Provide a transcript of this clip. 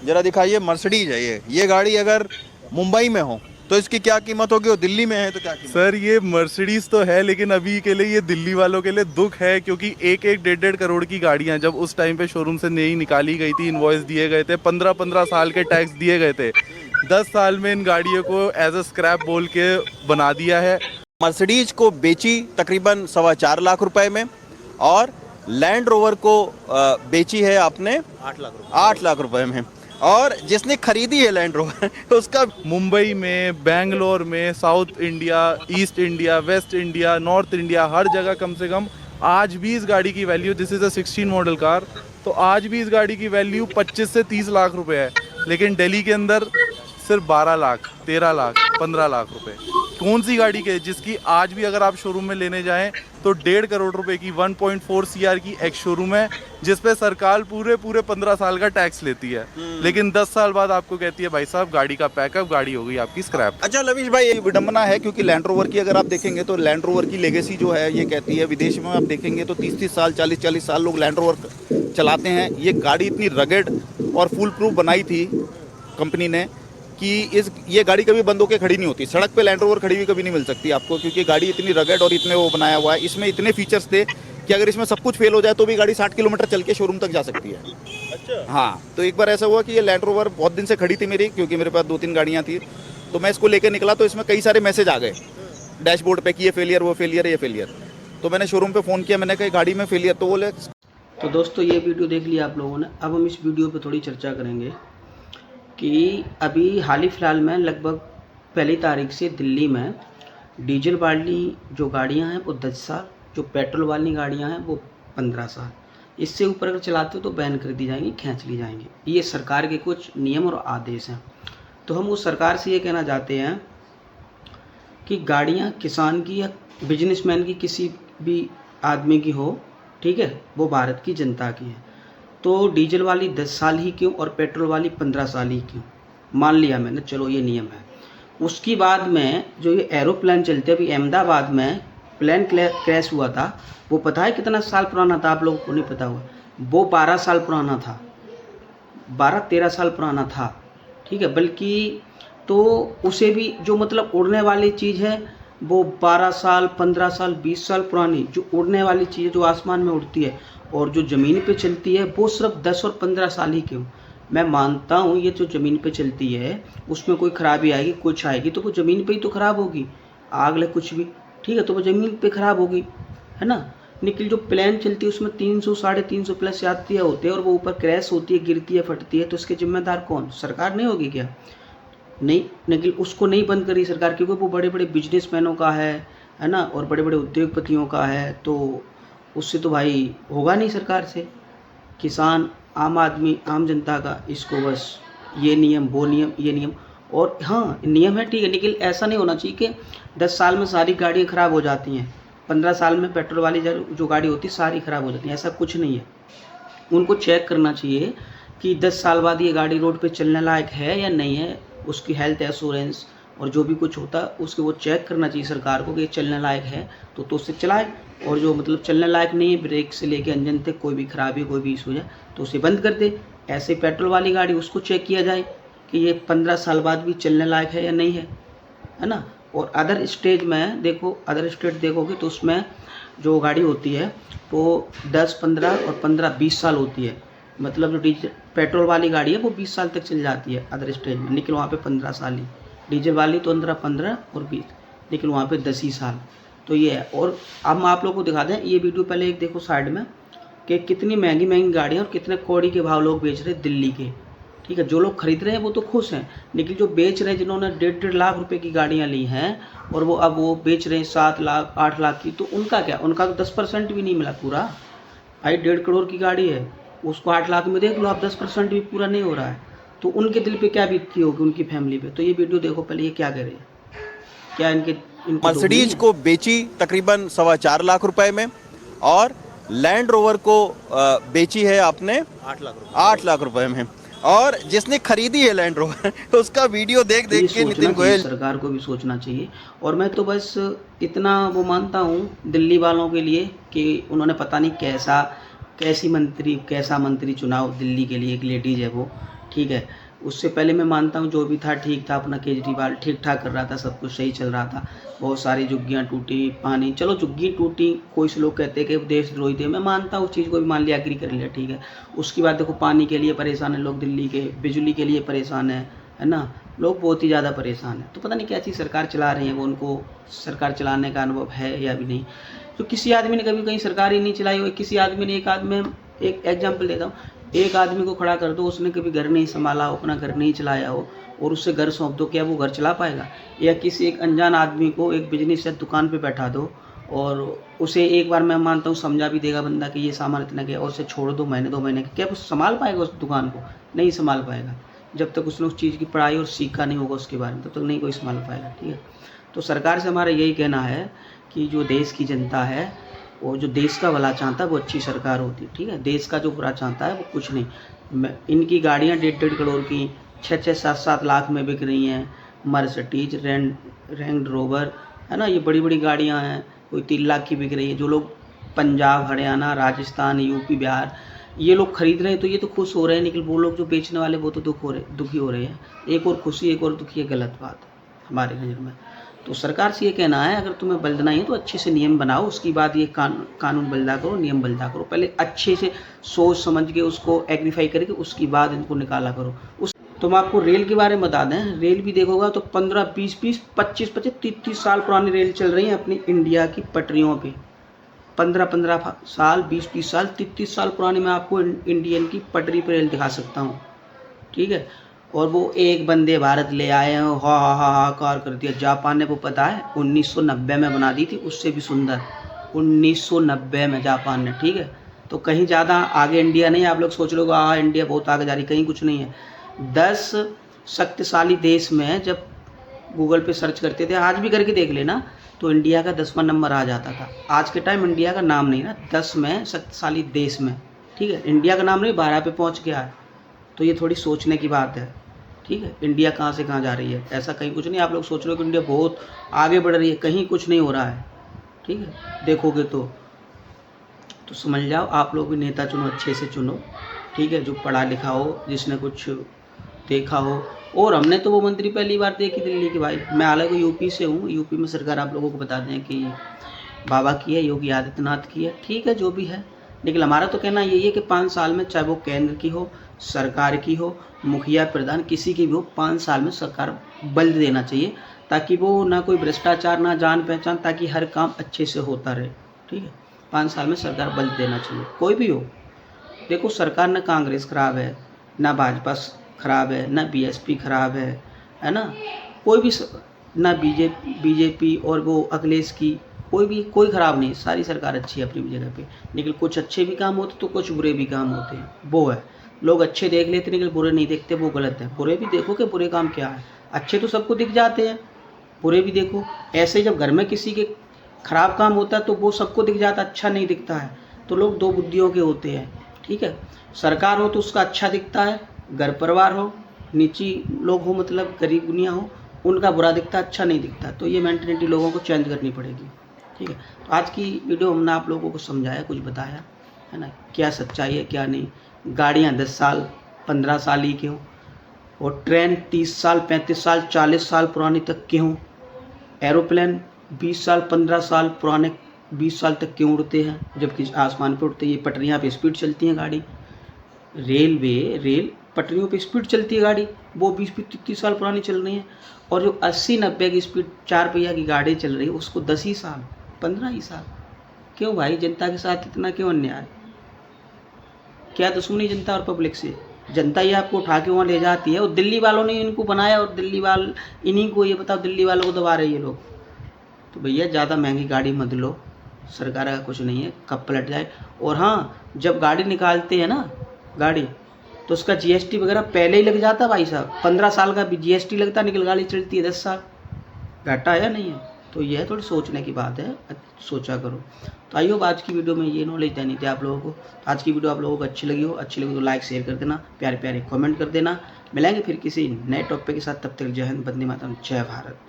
जरा दिखाइए, मर्सिडीज है ये गाड़ी अगर मुंबई में हो तो इसकी क्या कीमत होगी, और दिल्ली में है तो क्या कीमत? सर ये मर्सिडीज तो है, लेकिन अभी के लिए ये दिल्ली वालों के लिए दुख है, क्योंकि एक एक डेढ़ डेढ़ करोड़ की गाड़ियां जब उस टाइम पे शोरूम से नई निकाली गई थी, इनवॉइस दिए गए थे, 15-15 साल के टैक्स दिए गए थे, 10 साल में इन गाड़ियों को एज अ स्क्रैप बोल के बना दिया है। मर्सिडीज को बेची तकरीबन 4.25 लाख रुपए में, और लैंड रोवर को बेची है आपने 8 लाख रुपए में, और जिसने खरीदी है लैंड रोवर उसका मुंबई में, बेंगलोर में, south India, east India, west India, north India, हर जगह कम से कम आज भी इस गाड़ी की value, this is a 16 model car, तो आज भी इस गाड़ी की वैल्यू 25 से 30 लाख रुपए है। लेकिन दिल्ली के अंदर सिर्फ 12 लाख, 13 लाख, 15 लाख रुपए। कौन सी गाड़ी के जिसकी आज भी अगर आप शोरूम में लेने जाएं तो 1.5 करोड़ रुपए की 1.4 CR की एक्स शोरूम है, जिस पे सरकार पूरे 15 साल का टैक्स लेती है, लेकिन 10 साल बाद आपको कहती है भाई साहब गाड़ी का पैकअप, गाड़ी हो गई आपकी स्क्रैप। अच्छा लवीश भाई, ये विडंबना है, क्योंकि लैंड रोवर की अगर आप देखेंगे तो लैंड रोवर की लेगेसी जो है ये कहती है, विदेश में आप देखेंगे तो 30-30 साल, 40-40 साल लोग लैंड रोवर चलाते हैं। ये गाड़ी इतनी रगेड और फुल प्रूफ बनाई थी कंपनी ने कि ये गाड़ी कभी बंद होकर खड़ी नहीं होती। सड़क पे लैंड रोवर खड़ी हुई कभी नहीं मिल सकती आपको, क्योंकि गाड़ी इतनी रगेड और इतने वो बनाया हुआ है। इसमें इतने फीचर्स थे कि अगर इसमें सब कुछ फेल हो जाए तो भी गाड़ी 60 किलोमीटर चल के शोरूम तक जा सकती है। अच्छा हाँ, तो एक बार ऐसा हुआ कि ये लैंड रोवर बहुत दिन से खड़ी थी मेरी, क्योंकि मेरे पास 2-3 गाड़ियाँ थी, तो मैं इसको लेकर निकला तो इसमें कई सारे मैसेज आ गए डैशबोर्ड पे कि ये फेलियर, वो फेलियर, ये फेलियर। तो मैंने शोरूम पे फ़ोन किया, मैंने कहा गाड़ी में फेलियर, तो बोले। तो दोस्तों ये वीडियो देख लिया आप लोगों ने। अब हम इस वीडियो पे थोड़ी चर्चा करेंगे कि अभी हाल ही फ़िलहाल में लगभग 1 तारीख से दिल्ली में डीजल वाली जो गाड़ियां हैं वो 10 साल, जो पेट्रोल वाली गाड़ियां हैं वो 15 साल, इससे ऊपर अगर चलाते हो तो बैन कर दी जाएंगी, खींच ली जाएंगी। ये सरकार के कुछ नियम और आदेश हैं। तो हम उस सरकार से ये कहना चाहते हैं कि गाड़ियाँ किसान की या बिजनेसमैन की, किसी भी आदमी की हो, ठीक है, वो भारत की जनता की है, तो डीजल वाली 10 साल ही क्यों और पेट्रोल वाली 15 साल ही क्यों? मान लिया मैंने, चलो ये नियम है। उसकी बाद में जो ये एरोप्लेन चलते, अभी अहमदाबाद में प्लेन क्रैश हुआ था, वो पता है कितना साल पुराना था? आप लोगों को नहीं पता हुआ, वो 12 साल पुराना था, 12-13 साल पुराना था, ठीक है। बल्कि तो उसे भी जो मतलब उड़ने वाली चीज़ है वो 12 साल, 15 साल, 20 साल पुरानी जो उड़ने वाली चीज़ है, जो आसमान में उड़ती है, और जो ज़मीन पे चलती है वो सिर्फ 10 और 15 साल ही क्यों? मैं मानता हूँ ये जो ज़मीन पे चलती है उसमें कोई ख़राबी आएगी, कुछ आएगी तो वो ज़मीन पे ही तो ख़राब होगी, आग लगे कुछ भी, ठीक है, तो वो ज़मीन पे ख़राब होगी, है ना। लेकिन जो प्लेन चलती है उसमें 300, 350 प्लस यात्रियाँ होते हैं और वो ऊपर क्रैश होती है, गिरती है, फटती है, तो इसके जिम्मेदार कौन? सरकार नहीं होगी क्या? नहीं, लेकिन उसको नहीं बंद करी सरकार, क्योंकि वो बड़े बड़े बिजनेसमैनों का है ना, और बड़े बड़े उद्योगपतियों का है, तो उससे तो भाई होगा नहीं सरकार से। किसान, आम आदमी, आम जनता का इसको बस ये नियम, वो नियम, ये नियम, और हाँ नियम है ठीक है, लेकिन ऐसा नहीं होना चाहिए कि 10 साल में सारी गाड़ियाँ ख़राब हो जाती हैं, 15 साल में पेट्रोल वाली जो गाड़ी होती है सारी ख़राब हो जाती हैं, ऐसा कुछ नहीं है। उनको चेक करना चाहिए कि 10 साल बाद ये गाड़ी रोड पे चलने लायक है या नहीं है, उसकी हेल्थ एश्योरेंस और जो भी कुछ होता है उसके वो चेक करना चाहिए सरकार को कि ये चलने लायक है तो उससे चलाए, और जो मतलब चलने लायक नहीं है, ब्रेक से लेके इंजन तक कोई भी खराबी, कोई भी इशू हो जाए तो उसे बंद कर दे। ऐसे पेट्रोल वाली गाड़ी उसको चेक किया जाए कि ये 15 साल बाद भी चलने लायक है या नहीं है ना। और अदर स्टेट में देखो, अदर स्टेट देखोगे तो उसमें जो गाड़ी होती है वो 10, 15 और 15-20 साल होती है, मतलब जो डीजल पेट्रोल वाली गाड़ी है वो 20 साल तक चल जाती है अदर स्टेट में, लेकिन वहाँ पे 15 साल ही, डीजल वाली तो 15 और 20, लेकिन वहाँ पे 10 ही साल। तो ये है। और अब हम आप लोगों को दिखा दें, ये वीडियो पहले एक देखो साइड में कि कितनी महंगी महंगी गाड़ियाँ और कितने कौड़ी के भाव लोग बेच रहे हैं दिल्ली के, ठीक है। जो लोग खरीद रहे हैं वो तो खुश हैं, लेकिन जो बेच रहे हैं, जिन्होंने 1.5 लाख रुपए की गाड़ियाँ ली हैं और वो अब वो बेच रहे हैं 7 लाख, 8 लाख की, तो उनका क्या? उनका तो 10% भी नहीं मिला पूरा। भाई 1.5 करोड़ की गाड़ी है, उसको 8 लाख में देख लो आप, 10% भी पूरा नहीं हो रहा है, तो उनके दिल पे क्या बीतती होगी, उनकी फैमिली पे। तो ये वीडियो देखो पहले, ये क्या कह रहे हैं, क्या इनको मर्सिडीज को बेची तकरीबन 4.25 लाख रुपए में, और लैंड रोवर को बेची है आपने 8 लाख रुपए में, और जिसने खरीदी है लैंड रोवर उसका वीडियो देख देख के नितिन गोयल, सरकार को भी सोचना चाहिए। और मैं तो बस इतना वो मानता हूँ दिल्ली वालों के लिए कि उन्होंने पता नहीं कैसा मंत्री चुनाव दिल्ली के लिए, एक लेडीज है वो, ठीक है। उससे पहले मैं मानता हूँ जो भी था ठीक था, अपना केजरीवाल ठीक ठाक कर रहा था, सब कुछ सही चल रहा था। बहुत सारी झुग्गियाँ टूटी, पानी, चलो झुग्गी टूटी, कोई से लोग कहते हैं कि देशद्रोही थे, मैं मानता हूँ उस चीज़ को भी, मान लिया, एग्री कर लिया, ठीक है। उसके बाद देखो पानी के लिए परेशान है लोग दिल्ली के, बिजली के लिए परेशान है ना, लोग बहुत ही ज़्यादा परेशान हैं। तो पता नहीं कैसी सरकार चला रही है वो, उनको सरकार चलाने का अनुभव है या भी नहीं। तो किसी आदमी ने कभी कहीं सरकार ही नहीं चलाई हो, किसी आदमी ने, एक एग्जाम्पल देता हूँ, एक आदमी को खड़ा कर दो, उसने कभी घर नहीं संभाला हो, अपना घर नहीं चलाया हो, और उससे घर सौंप दो, क्या वो घर चला पाएगा? या किसी एक अनजान आदमी को एक बिजनेस या दुकान पे बैठा दो और उसे एक बार, मैं मानता हूँ, समझा भी देगा बंदा कि ये सामान इतना क्या, और उसे छोड़ दो महीने 2 महीने, क्या वो संभाल पाएगा उस दुकान को? नहीं संभाल पाएगा। जब तक उसने उस चीज़ की पढ़ाई और सीखा नहीं होगा उसके बारे में, तब तक नहीं कोई संभाल पाएगा, ठीक है। तो सरकार से हमारा यही कहना है कि जो देश की जनता है, वो जो देश का भला चाहता है वो अच्छी सरकार होती है, ठीक है। देश का जो बुरा चाहता है वो कुछ नहीं। इनकी गाड़ियाँ 1.5 करोड़ की 6-6, 7-7 लाख में बिक रही हैं, मर्सिडीज, रेंज रोवर, है ना, ये बड़ी बड़ी गाड़ियाँ हैं, कोई 3 लाख की बिक रही है। जो लोग पंजाब, हरियाणा, राजस्थान, यूपी, बिहार, ये लोग खरीद रहे हैं तो ये तो खुश हो रहे हैं, लेकिन वो लोग जो बेचने वाले वो तो दुखी हो रहे हैं। एक और खुशी एक और दुखी है, गलत बात है हमारी नज़र में। तो सरकार से ये कहना है, अगर तुम्हें बलदना है तो अच्छे से नियम बनाओ, उसके बाद ये कानून बलदा करो, नियम बलदा करो। पहले अच्छे से सोच समझ के उसको एग्रीफाई करके उसके बाद इनको निकाला करो। तो हम आपको रेल के बारे में बता दें, रेल भी देखोगा तो 15, 20, 25, 30 साल पुरानी रेल चल रही है अपनी इंडिया की पटरियों पे। 15 साल, 20 साल, 30 साल पुरानी मैं आपको इंडियन की पटरी पर रेल दिखा सकता हूँ, ठीक है। और वो एक वंदे भारत ले आए हैं, हाहाकार कर दिया। जापान ने, वो पता है, 1990 में बना दी थी, उससे भी सुंदर, 1990 में जापान ने, ठीक है। तो कहीं ज़्यादा आगे इंडिया नहीं है। आप लोग सोच रहे हो इंडिया बहुत आगे जा रही, कहीं कुछ नहीं है। 10 शक्तिशाली देश में जब गूगल पे सर्च करते थे, आज भी करके देख लेना, तो इंडिया का 10वां नंबर आ जाता था। आज के टाइम इंडिया का नाम नहीं ना, 10 में शक्तिशाली देश में, ठीक है। इंडिया का नाम नहीं, 12 पे पहुँच गया है। तो ये थोड़ी सोचने की बात है, ठीक है। इंडिया कहाँ से कहाँ जा रही है, ऐसा कहीं कुछ नहीं। आप लोग सोच रहे हो कि इंडिया बहुत आगे बढ़ रही है, कहीं कुछ नहीं हो रहा है, ठीक है। देखोगे तो समझ जाओ। आप लोग भी नेता चुनो, अच्छे से चुनो, ठीक है, जो पढ़ा लिखा हो, जिसने कुछ देखा हो। और हमने तो वो मंत्री पहली बार देखी दिल्ली की, भाई। मैं हालांकि यूपी से हूँ, यूपी में सरकार आप लोगों को बता दें कि बाबा की है, योगी आदित्यनाथ की है, ठीक है, जो भी है। लेकिन हमारा तो कहना यही है कि 5 साल में, चाहे वो केंद्र की हो, सरकार की हो, मुखिया प्रधान, किसी की भी हो, 5 साल में सरकार बल देना चाहिए, ताकि वो ना कोई भ्रष्टाचार, ना जान पहचान, ताकि हर काम अच्छे से होता रहे, ठीक है। 5 साल में सरकार बल देना चाहिए, कोई भी हो। देखो, सरकार ना कांग्रेस खराब है, ना भाजपा खराब है, ना बीएसपी खराब है ना, कोई भी, ना बीजेपी और वो अखिलेश की, कोई ख़राब नहीं, सारी सरकार अच्छी है अपनी जगह पे। लेकिन कुछ अच्छे भी काम होते तो कुछ बुरे भी काम होते हैं, वो है। लोग अच्छे देख लेते लेकिन बुरे नहीं देखते, वो गलत है। बुरे भी देखो कि बुरे काम क्या है, अच्छे तो सबको दिख जाते हैं, बुरे भी देखो। ऐसे ही जब घर में किसी के ख़राब काम होता है तो वो सबको दिख जाता, अच्छा नहीं दिखता है। तो लोग 2 बुद्धियों के होते हैं, ठीक है। सरकार हो तो उसका अच्छा दिखता है, घर परिवार हो, नीची लोग हो, मतलब गरीब दुनिया हो, उनका बुरा दिखता, अच्छा नहीं दिखता। तो ये मेंटलिटी लोगों को चेंज करनी पड़ेगी, ठीक है। तो आज की वीडियो हमने आप लोगों को समझाया, कुछ बताया, है ना, क्या सच्चाई है क्या नहीं। गाड़ियाँ 10 साल 15 साल ही क्यों, और ट्रेन 30 साल 35 साल 40 साल पुरानी तक क्यों, एरोप्लेन 20 साल 15 साल पुराने 20 साल तक क्यों उड़ते हैं, जबकि आसमान पर उड़ते हैं। ये पटरियाँ पे स्पीड चलती हैं गाड़ी, रेल पटरियों पे स्पीड चलती है गाड़ी, वो 20-30 साल पुरानी चल रही है। और जो 80-90 की स्पीड 4 पहिया की गाड़ी चल रही है, उसको 10 ही साल 15 ही साल क्यों भाई? जनता के साथ इतना क्यों अन्याय? क्या दुश्मनी जनता और पब्लिक से? जनता ही आपको उठा के वहाँ ले जाती है, और दिल्ली वालों ने इनको बनाया, और दिल्ली वाल इन्हीं को, ये बताओ, दिल्ली वालों को दबा रहे ये लोग। तो भैया ज़्यादा महंगी गाड़ी मत लो, सरकार का कुछ नहीं है, कब पलट जाए। और हाँ, जब गाड़ी निकालते हैं ना गाड़ी, तो उसका जीएसटी वगैरह पहले ही लग जाता भाई साहब। 15 साल का भी जीएसटी लगता, निकल गाड़ी चलती है 10 साल, घाटा है या नहीं है? तो यह थोड़ी सोचने की बात है, सोचा करो। तो आइए, आज की वीडियो में ये नॉलेज देनी थी आप लोगों को। आज की वीडियो आप लोगों को अच्छी लगी तो लाइक शेयर कर देना, प्यारे प्यारे कमेंट कर देना। मिलेंगे फिर किसी नए टॉपिक के साथ, तब तक जय हिंद, वंदे मातरम, जय भारत।